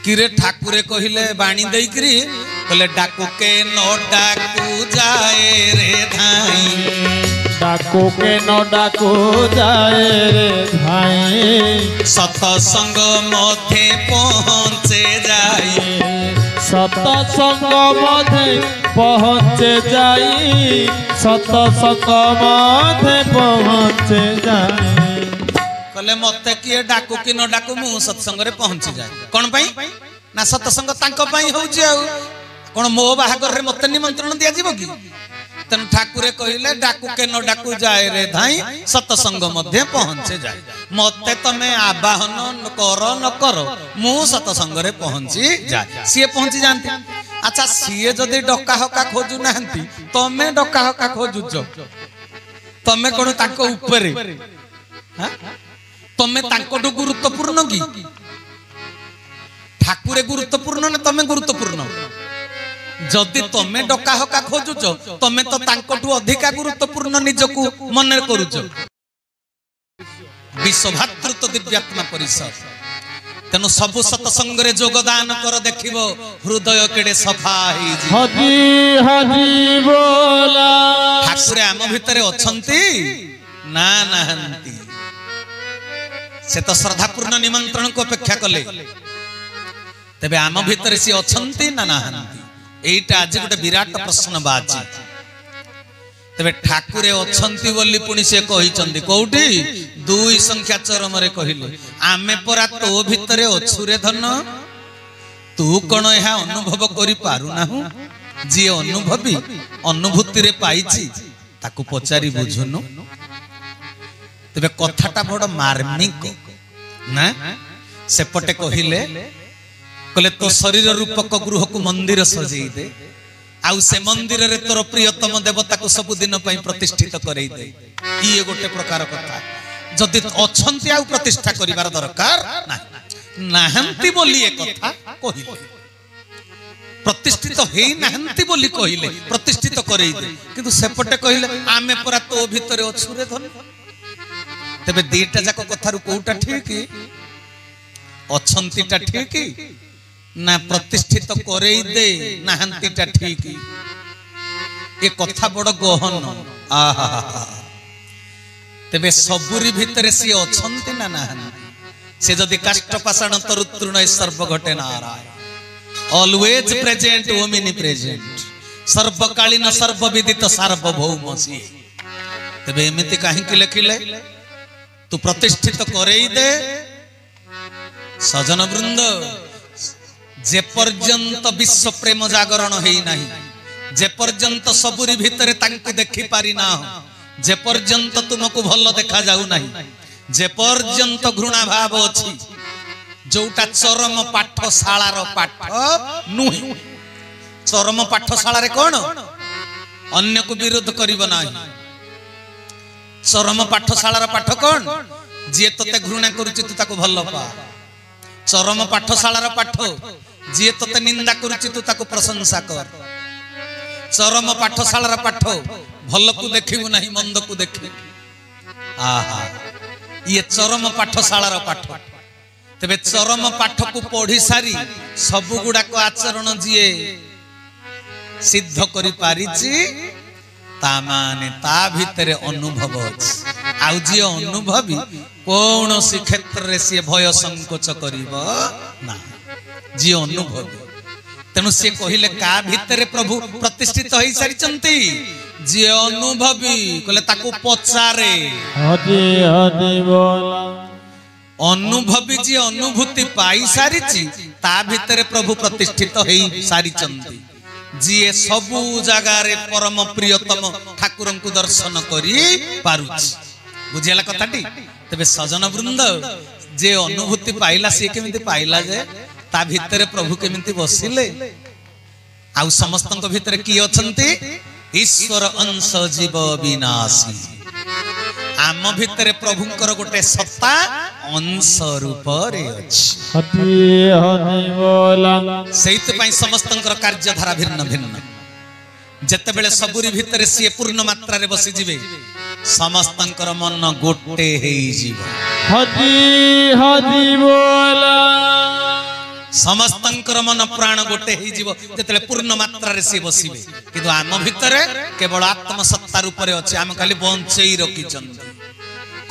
किरे ठाकुरे कहले बाणी देकरी कहले डाकू के न डाकू जाए रे धाई डाकू के न डाकू जाए रे धाई सतसंग मध्य पहुँचे जाई सतसंग मध्य पहुँचे जाई सतसंग मध्य पहुँचे जाई कहले मते किए डाकू कि न डाकू मु सत्संग रे पहुँची जाए कौन पाई ना सत्संग तांको पाई होउची आ कोन मो बाहागर रे मते निमंत्रण दिया जीवो कि तन ठाकुरे कहिले डाकू के न डाकू जाए रे धाई सत्संग मध्य पहुँचे जाए मते तमे आवाहन कर न करो मु सत्संग रे पहुँची जाए सी पहुँची जानती अच्छा सी जदि डका हका खोजु नाहंती तमे डका हका खोजुच तमे कोन ताको ऊपरे हां तमे तांकोटू गुरुत्वपूर्ण की ठाकुरे गुरुत्वपूर्ण ना तमे गुरुत्वपूर्ण जदि तमे डका हका खोजुच तमे तो तांकोटू अधिका गुरुत्वपूर्ण निजकू मन करूच विश्वभातृत्व दिव्यात्मा परिषद तेनु सबु सत्संग रे योगदान कर देखिबो हृदय केडे सफा हेई जी हजी हजी बोला ठाकुरे आम भितरे अछंती ना नाहंती से तो श्रद्धापूर्ण निमंत्रण को अपेक्षा कले तेबे आम भितर सी अछंती ना नाहंती एटा आज गोटे विराट प्रश्न बाजी तेबे ठाकुरे अछंती बोली पुनी से कहिचंदी कोउठी दुई संख्या चरम रे कहिले आमे परा तो भितरे अछुरे धन तू कोन एहा अनुभव करि पारु नाहु जे अनुभवी अनुभूति रे पाइछि ताकू पचारी बुझुनु तेबे कथाटा बड़ मार्मिक ना सेपटे कहिले कहले तो शरीर रूपक गृह को मंदिर सजई दे आउ से मंदिर रे तोर प्रियतम देवता को सब दिन पई प्रतिष्ठित करई दे ई गोटे प्रकार कथा जदि अछंती आउ प्रतिष्ठा करिवार दरकार ना नाहंती बोली ए कथा कहिले प्रतिष्ठित हेई नाहंती बोली कहिले प्रतिष्ठित करई दे किंतु सेपटे कहिले आमे परा तो भितरे अछुरे धन तेबे दीटा जाक कथारु कोउटा ठीक अछंतीटा ठीक ना प्रतिष्ठित करई दे नाहंतीटा ठीक ए कथा बड़ गहन आहा तेबे सबुरी भितरे सी अछंती ना नाहंती से जदि काष्ठ पाषाण तरुतृण सर्व घटे Narayan always present omnipresent सर्वकालीन सर्वविदित सार्वभौम सी तेबे एमिति काहे कि लिखिले तू प्रतिष्ठित करई दे सजन वृंद जे पर्यंत विश्व प्रेम जागरण हेई नाही जे पर्यंत सबुरी भितरे तांको देखि पारि ना जे पर्यंत तुमको भल देखा जाऊ नाही जे पर्यंत घृणा भाव अछि जोटा चरम पाठशाला रो पाठ नुहि चरम पाठशाला रे कोन अन्य को विरोध करिव नाही चरम पाठशाला रो पाठ कोन जे तते घृणा करूछि तू ताको भल पा चरम पाठशाला रो पाठ जे तते निंदा करूछि तू ताको प्रशंसा कर चरम पाठशाला रो पाठ भल को देखिबु नाही मंद को देखि आहा ये चरम पाठशाला रो पाठ तेबे चरम पाठ को पढ़ी सारी सब गुडा को आचरण जिए सिद्ध करि पारिछि ता माने ता भितरे अनुभव अछि आउ जे अनुभवी कौन सी क्षेत्र रे से भय संकोच करिवो ना जे अनुभवी तेनु से कहिले का भितरे प्रभु प्रतिष्ठित होई सारिचंती जे अनुभवी कहले ताको पचारे हदी हदी बोला अनुभवी जे अनुभूति पाई सारिछि ता भितरे प्रभु प्रतिष्ठित होई सारिचंती जिए सबु जगह रे परम प्रियतम ठाकुर को दर्शन करी पारुछि बुझिला कथाटी तबे सजन वृंद जे अनुभूति पाइला से केमिति पाइला जे ता भितरे प्रभु केमिति बसिले आउ समस्तन को भितरे की अछंती ईश्वर अंश जीव विनाशी आम भितरे प्रभुंकर गोटे सत्ता अंश रूप रे अछि हदी हदी बोला सेइत पई समस्तंकर कार्यधारा भिन्न भिन्न जते बेले सबुरी भितरे सी पूर्ण मात्रा रे बसी जिवे समस्तंकर मन गोटे हेई जीव हदी हदी बोला समस्तंकर मन प्राण गोटे हो जिते पूर्ण मात्रा रे सी बसिबे किंतु आम भितर केवल आत्म सत्ता रूप रे अछि आम खाली बंचई रखिछन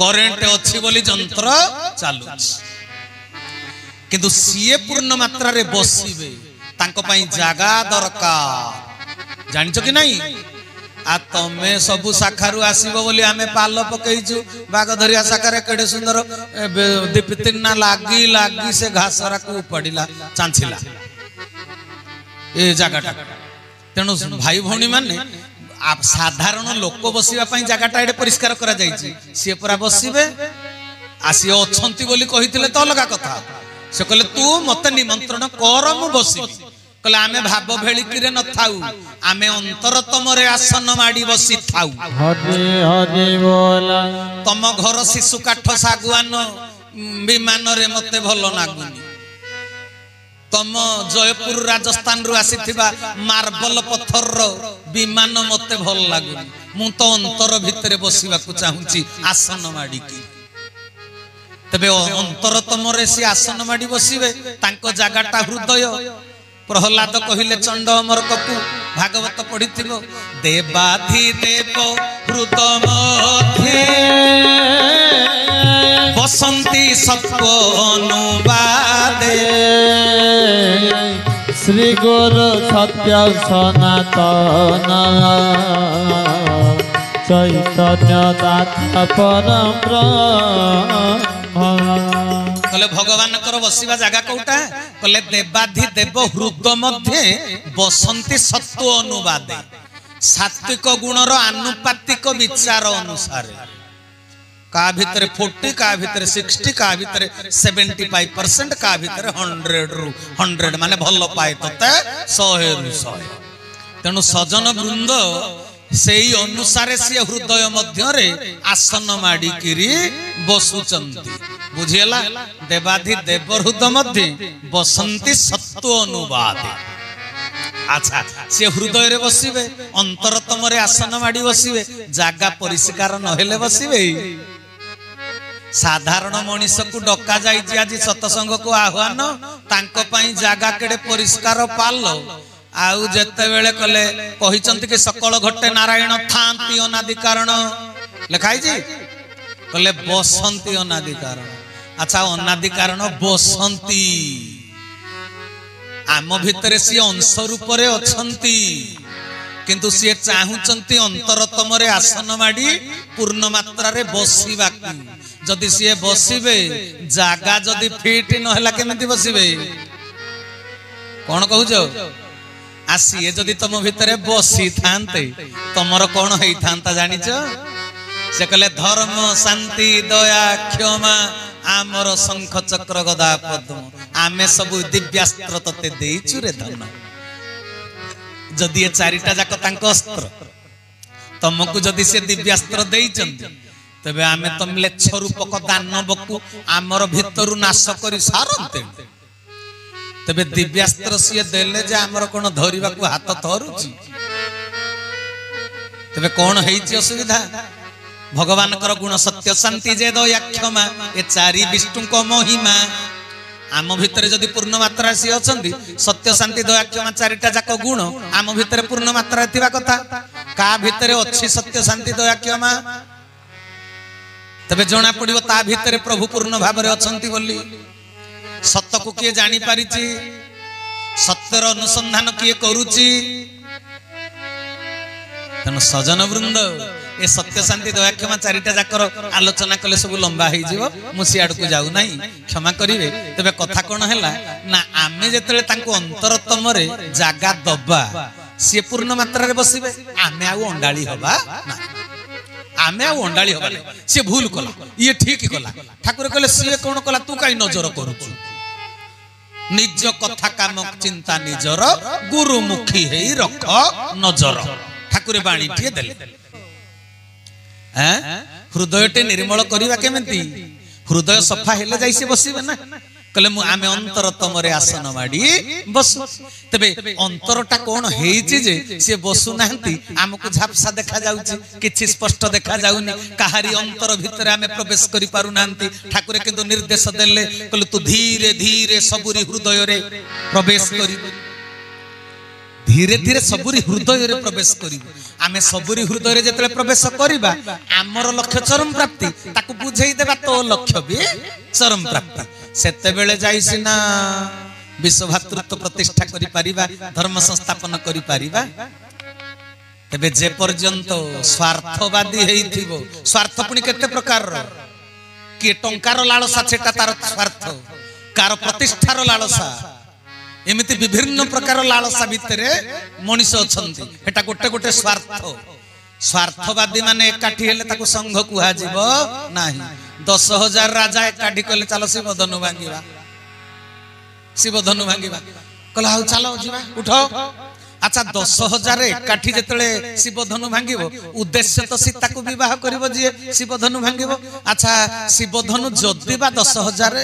करेंट अछि बोली जंत्र चालू किंतु सीए पूर्ण मात्रा रे बसिबे तांको पई जागा दरकार जानिछ कि नहीं आ तमे सबु शाखारु आसीबो बोली आमे पाल पकईछु बागधरिया शाखारे केडे सुंदर दीप्तिना लागी लागी से घासरा को पडिला चांचिला ए जागाटा तेनु भाई भौणी माने आप साधारण लोक बसिबा पई जागाटा एडे परिष्कार करा जाईची से पूरा बसिबे आसी अछंती बोली कहितले तो अलगा कथा से कहले तू मते निमंत्रण कर मु बसिबी कहले आमे भाव भेलिकिरे न थाउ आमे अंतरतम रे आसन माडी बसी थाउ हरि हरि बोला तम घर शिशु काठ सागुआन विमान रे मते भलो नागुनी तम जयपुर राजस्थान रु आसीथिबा मार्बल पत्थर रो विमान मते भल लागुनी मु तो अंतर भितरे बसिबा को चाहूची आसन माडी की तबे अंतरतम रे से आसन माडी बसिबे तांको जागाटा हृदय प्रहलाद कहिले चंड अमर कपु भागवत पढ़िथिबो देवाधि देव हृदय मध्ये बसंती सत्वनुबादे श्री गुरु सत्य सनातन चैतन्य दाता परम कहले भगवान कर बसिबा जागा कोटा कहले देवाधि देव हृदय मध्ये बसंती सत्व अनुवादे सात्विक गुणर आनुपातिक विचार अनुसार का भीतर 40 का भीतर 60 का भीतर 75% का भीतर 100 रु 100 माने भलो पाए तते 100 रु 100 तेनु सजन वृंद सेई अनुसार से हृदय मध्य रे आसन माडी किरी बसुचंती बुझियला देवाधि देव हृदय मध्य बसंती सत्व अनुवाद अच्छा से हृदय रे बसिबे अंतरतम रे आसन माडी बसिबे जागा परिष्कार न हेले बसिबे साधारण मनीष को डका जाई आज सतसंग को आह्वान तांको पई जागा केडे परिष्कार पालो आउ जते बेले कले कहिचंती कि सकल घटे नारायण थांती अनादि कारण लिखाई जी कले बसंती अनादि कारण अच्छा अनादि कारण बसंती आम भितर सी अंश रूप रे अछंती किंतु सी चाहुचंती अंतरतम रे आसन माडी पूर्ण मात्रा रे बसिबा जदि सी बसिबे जागा जदि फिट न होला केमिति बसिबे कोन कहउजो आसी जदि तुम भितर बसी थांते तुमर कौन होई थांता जानिच से कहले धर्म शांति दया क्षमा आमर शंख चक्र गदा पद्म आमे सब दिव्यास्त्र तते देइचु रे धन जदि ये चारिटा जाक तांको अस्त्र तुमको जदि से दिव्यास्त्र देइचंती तबे आमे तमले स्वरूपक दानवकु आमर भितरु नाश करी सारंते तबे दिव्यास्त्र सी देले जे आमर कोन धरिबा को हाथ थरुची तबे कोन हेइची असुविधा भगवान कर गुण सत्य शांति जे दया क्षमा ए चारि विष्णु को महिमा आम भितर जदि पूर्ण मात्रा सी अछंती सत्य शांति दया क्षमा चारिटा जाक गुण आम भितर पूर्ण मात्रा थिबा कथा का भितर अछि सत्य शांति दया क्षमा तबे जना पड़िबो ता भितर प्रभु पूर्ण भाव रे अछंती बोली सत्य को किए जानी पारिची सत्यर अनुसंधान किए करूची तनो सजन वृंद ए सत्य शांति दया क्षमा चारिटा जाकर आलोचना कले सब लंबा हो जीवो मु सियाड को जाऊ नाही क्षमा करिवे तबे कथा कोन हैला ना आमे जेतले तांको अंतरतम रे जागा दबा से पूर्ण मात्रा रे बसिबे आमे आ अंडाळी होबा ना आमे आ अंडाळी होबा नै से भूल कला ये ठीक कला ठाकुर कहले से कोन कला तू काई नजर करूछु निज कथा काम चिंता निजर गुरुमुखी हेई रख नजर ठाकुर बाणी टिए देले हृदय टे निर्मल करिवा केमिति हृदय सफा हेले जाई से बसिबे ना कहले आमे अंतरतम रे आसन माड़ी बसु तबे अंतरटा कोन हेइछि जे से बसु नाहंती हमकु झापसा देखा जाउछि किछि स्पष्ट देखा जाउनी काहारी अंतर भितर आमे प्रवेश करि पारु नाहंती ठाकुर किंतु निर्देश देले कहले तू धीरे धीरे सबुरी हृदय रे प्रवेश करि धीरे धीरे सबुरी हृदय रे प्रवेश करि आमे सबुरी हृदय रे जेतले प्रवेश करिबा हमर लक्ष्य चरम प्राप्ति ताकू बुझेई देबा तो लक्ष्य भी चरम प्राप्ति सेते बेले जाई सिना विश्वभातृत्व प्रतिष्ठा करि परिबा धर्म संस्थापन करि परिबा तबे जे पर्यंत स्वार्थवादी हेइथिबो स्वार्थ पुनी केते प्रकार रो के टंकार लालसा छेटा तार स्वार्थ कार प्रतिष्ठार लालसा एमिति विभिन्न प्रकार लालसा भितरे मनुष्य अछंती हेटा गोटे गोटे स्वार्थ स्वार्थवादी माने एकाठी हेले ताकू संघ कुहा जीवो नाही 10,000 राजा एकाठी कले चलो शिवधनु भांगिबा कहला हाउ चलो जीवा उठो अच्छा 10,000 एकाठी जेतले शिवधनु भांगिबो उद्देश्य तो सीता को विवाह करिवो जे शिवधनु भांगिबो अच्छा शिवधनु जदि बा 10,000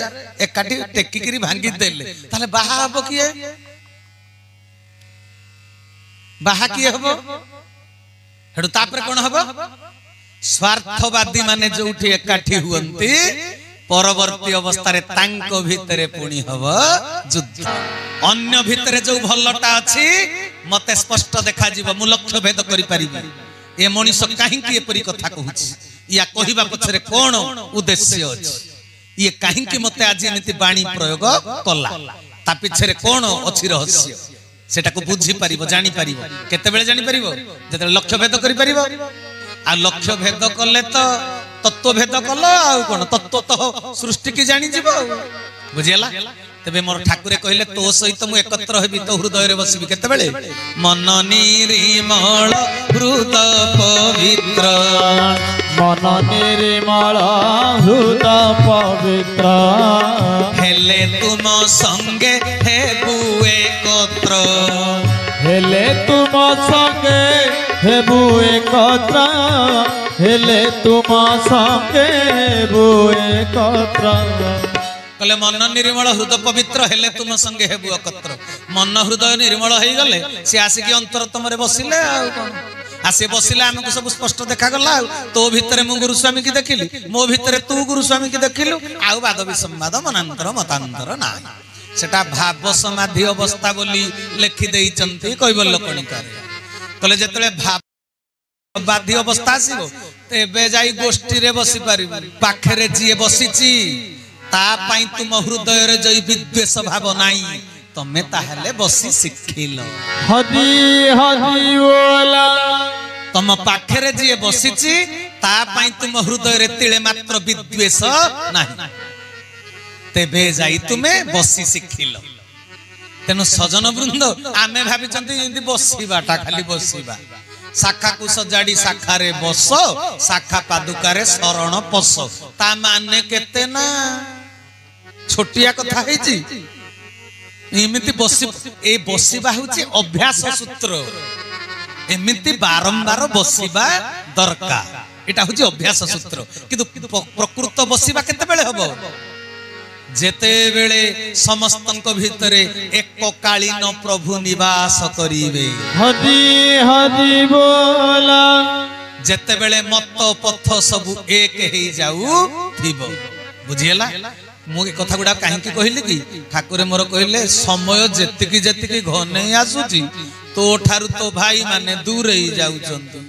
एकाठी टेकिकिरी भांगी देले ताले बाहा हबो किए बाहा किए हबो हेडु तापर कोन हबो स्वार्थवादी माने जोठी एकाठी हुअंती परवर्ती अवस्था रे तांको भितरे पुणी हबो युद्ध अन्य भितरे जो भलटा अछि मते स्पष्ट देखा जीव मु लक्ष्य भेद करि परिबी ए मनीष काहे की एपरी कथा कहूछि या कहिबा पछरे कोन उद्देश्य अछि ये काहे की मते आज एमिति बाणी प्रयोग कला ता पिछरे कोन अछि रहस्य सेटा को बुझी परिबो जानि परिबो केते बेले जानि परिबो जेते लक्ष्य भेद करि परिबो आ लक्ष्य भेद कले तो तत्व भेद कल आ कोन तत्व तो सृष्टि की जानि जीवो बुझियला तबे मोर ठाकुरे कहले तो सहित मु एकत्र हेबी तो हृदय रे बसिबी केते बेले मन निर्मल हृदय पवित्र मन निर्मल हृदय पवित्र हेले तुम संगे हेबु एकत्र हेले तुम संगे हेबु एकत्र हेले तुम संगे हेबु एकत्र कहले मन निर्मल हृदय पवित्र हेले तुम संगे हेबु एकत्र मन हृदय निर्मल हो गले से आसिकी अंतरतम रे बसिले आ कोन आसे बसिले हमको सब स्पष्ट देखा गला तो भितरे मु गुरु स्वामी की देखिली मो भितरे तू गुरु स्वामी की देखिलु आउ वाद विसंवाद मनांतर मतांतर ना सेटा भाव समाधि अवस्था बोली लिखि देई चंती कैवल्य कणिका कहले जेतले भाव बाधी अवस्था आसीबो तेबे जाई गोष्ठी रे बसी पारिबो पाखरे जिए बसिची ता पाई तुम हृदय रे जई विद्वेष भाव नाही तमे ताहले बसी शिखिलो हरि हरि बोला तुम पाखरे जिए बसिची ता पाई तुम हृदय रे तिले मात्र विद्वेष नाही तेबे जाई तुमे बसी शिखिलो तेनु सजन वृंद आमे भाबी चंती इंदी बसीबाटा खाली बसीबा शाखा को सजाड़ी शाखा रे बस शाखा पादुका रे शरण पस ता माने केते ना छोटिया कथा हेची एमिति बसी ए बसीबा होची अभ्यास सूत्र एमिति बारंबार बसीबा दरकार एटा होची अभ्यास सूत्र किंतु प्रकृत बसीबा केते बेले हबो जेते बेले समस्तंक भितरे एककालीन प्रभु निवास करिवे हरि हरि बोला जेते बेले मत पथ सब एक हेई जाऊ थिबो बुझियला मु ए कथा गुडा काहे की कहली कि ठाकुर मोर कहले समय जेतिकी जेतिकी घने आसुची तो ठारु तो भाई माने दूर हेई जाउचंती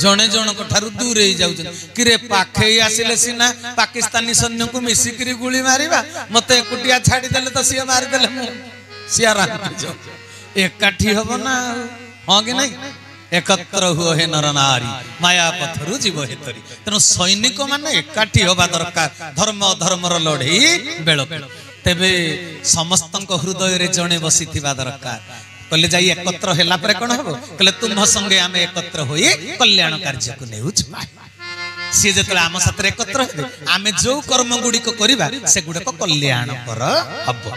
जने जन ठारु दूर हेई जाउचंती किरे पाखे आसिले सिना पाकिस्तानी सैन्य को मिसिकरी गुली मारिबा मते एकुटिया छाडी देले तो सिया मारि देले मु सिया राखि जो एकाठी हबो ना हां कि नहीं एकत्र हुओ हे नर नारी माया पथरु जीव हेतरी तेनु सैनिक माने एकाठी होबा दरकार धर्म धर्मर लड़ई बेलक तेबे समस्तंक हृदय रे जणे बसिथिबा दरकार कहले जाई एकत्र हेला परे कोन हबो कहले तुम संगे आमे एकत्र होई कल्याण कार्य को नेउछ सी जेतले आम साथरे एकत्र हेबे आमे जो कर्म गुडी को करिबा से गुडे को कल्याण कर हबो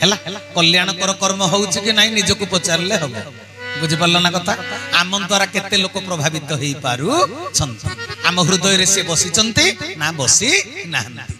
हेला कल्याण कर कर्म होउछ कि नाही निजको पचारले हबो बुझी पारल ना कथा आम द्वारा केते लोक प्रभावित हेई पारु छन आम हृदय रे से बसी चंती ना बसी नाहंती